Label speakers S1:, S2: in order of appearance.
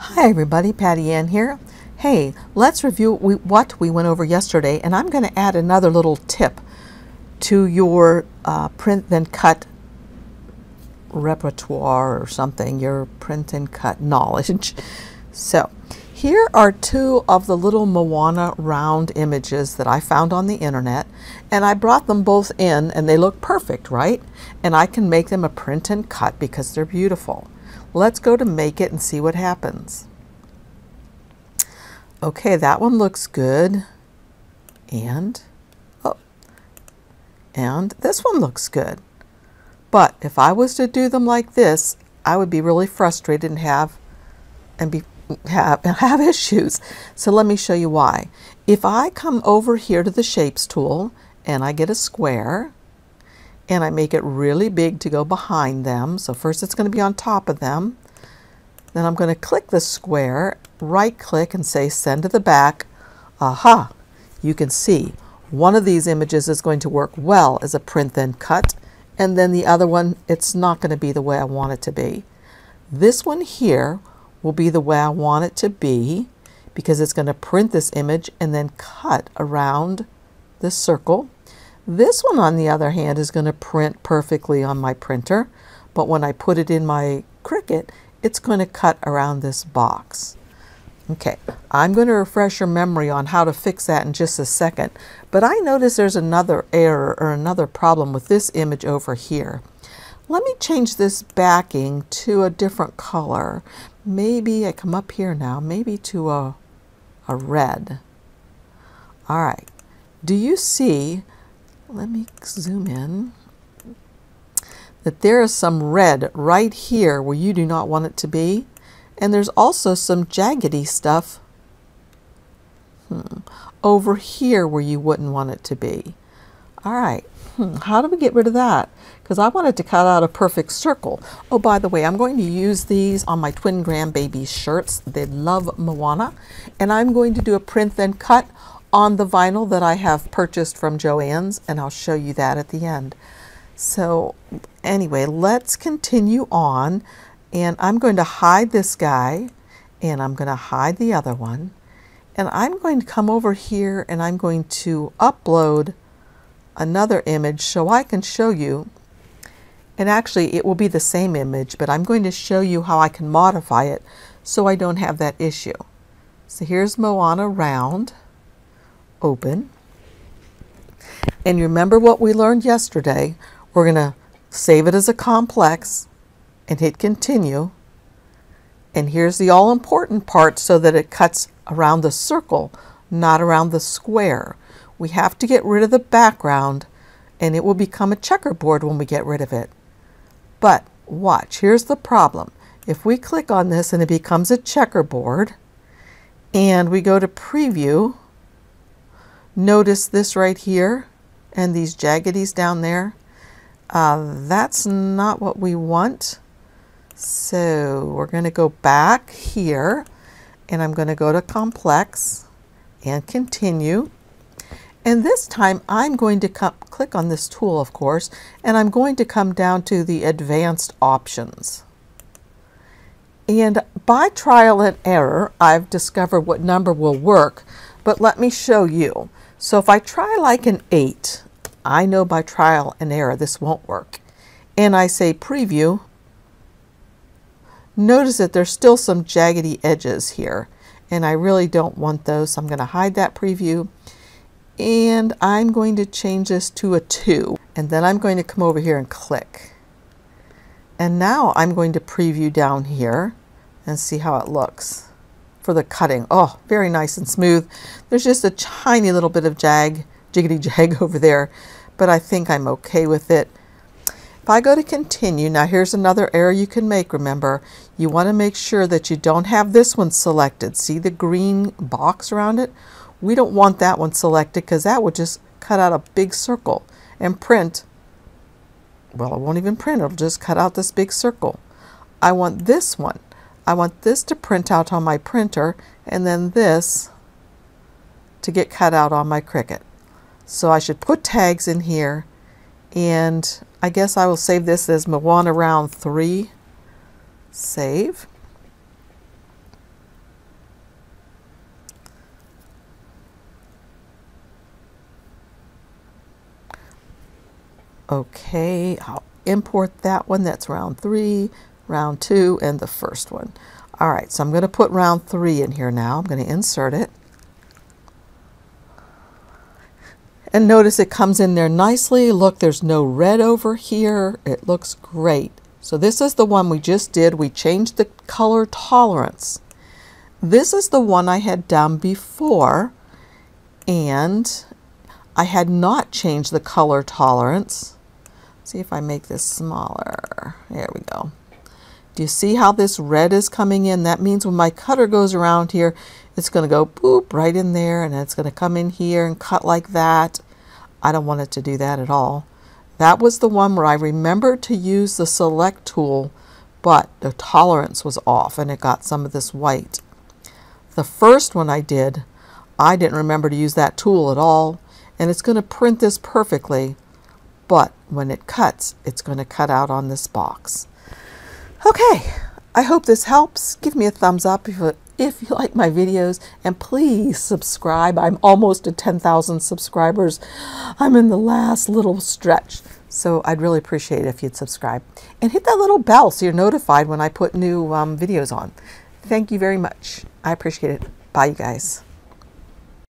S1: Hi everybody, Patty Ann here. Hey, let's review what we went over yesterday, and I'm going to add another little tip to your print then cut repertoire or something, your print and cut knowledge. So here are two of the little Moana round images that I found on the internet, and I brought them both in and they look perfect, right? And I can make them a print and cut because they're beautiful. Let's go to make it and see what happens. Okay, that one looks good. And this one looks good. But if I was to do them like this, I would be really frustrated and have issues. So let me show you why. If I come over here to the Shapes tool and I get a square and I make it really big to go behind them. So first it's going to be on top of them. Then I'm going to click the square, right click and say send to the back. Aha! You can see one of these images is going to work well as a print then cut, and then the other one, it's not going to be the way I want it to be. This one here will be the way I want it to be because it's going to print this image and then cut around this circle. This one, on the other hand, is going to print perfectly on my printer, but when I put it in my Cricut, it's going to cut around this box. Okay, I'm going to refresh your memory on how to fix that in just a second, but I notice there's another error or another problem with this image over here. Let me change this backing to a different color. Maybe I come up here now, maybe to a red. All right, do you see, let me zoom in, that there is some red right here where you do not want it to be, and there's also some jaggedy stuff over here where you wouldn't want it to be. All right, how do we get rid of that? Because I wanted to cut out a perfect circle. Oh, by the way, I'm going to use these on my twin grandbabies shirts. They love Moana, and I'm going to do a print then cut on the vinyl that I have purchased from Joann's, and I'll show you that at the end. So anyway, let's continue on, and I'm going to hide this guy and I'm going to hide the other one, and I'm going to come over here and I'm going to upload another image so I can show you, and actually it will be the same image, but I'm going to show you how I can modify it so I don't have that issue. So here's Moana round, open, and you remember what we learned yesterday. We're going to save it as a complex and hit continue. And here's the all-important part so that it cuts around the circle, not around the square. We have to get rid of the background and it will become a checkerboard when we get rid of it. But watch, here's the problem. If we click on this and it becomes a checkerboard and we go to preview, notice this right here and these jaggedies down there. That's not what we want. So we're going to go back here and I'm going to go to complex and continue. And this time I'm going to click on this tool, of course, and I'm going to come down to the advanced options. And by trial and error, I've discovered what number will work, but let me show you. So if I try like an 8, I know by trial and error this won't work. And I say preview. Notice that there's still some jaggedy edges here, and I really don't want those, so I'm going to hide that preview. And I'm going to change this to a 2. And then I'm going to come over here and click. And now I'm going to preview down here and see how it looks for the cutting. Oh, very nice and smooth. There's just a tiny little bit of jiggity jag over there, but I think I'm okay with it. If I go to continue, now here's another error you can make. Remember, you want to make sure that you don't have this one selected. See the green box around it? We don't want that one selected because that would just cut out a big circle and print. Well, it won't even print, it'll just cut out this big circle. I want this one. I want this to print out on my printer and then this to get cut out on my Cricut. So I should put tags in here, and I guess I will save this as Moana round 3. Save. Okay, I'll import that one. That's round 3, round 2, and the first one. All right, so I'm going to put round 3 in here now. I'm going to insert it. And notice it comes in there nicely. Look, there's no red over here. It looks great. So this is the one we just did. We changed the color tolerance. This is the one I had done before, and I had not changed the color tolerance. See if I make this smaller. There we go. Do you see how this red is coming in? That means when my cutter goes around here, it's going to go boop right in there, and it's going to come in here and cut like that. I don't want it to do that at all. That was the one where I remembered to use the select tool, but the tolerance was off and it got some of this white. The first one I didn't remember to use that tool at all, and it's going to print this perfectly, but when it cuts, it's going to cut out on this box. Okay, I hope this helps. Give me a thumbs up if you like my videos, and please subscribe. I'm almost at 10,000 subscribers. I'm in the last little stretch, so I'd really appreciate it if you'd subscribe. And hit that little bell so you're notified when I put new videos on. Thank you very much. I appreciate it. Bye, you guys.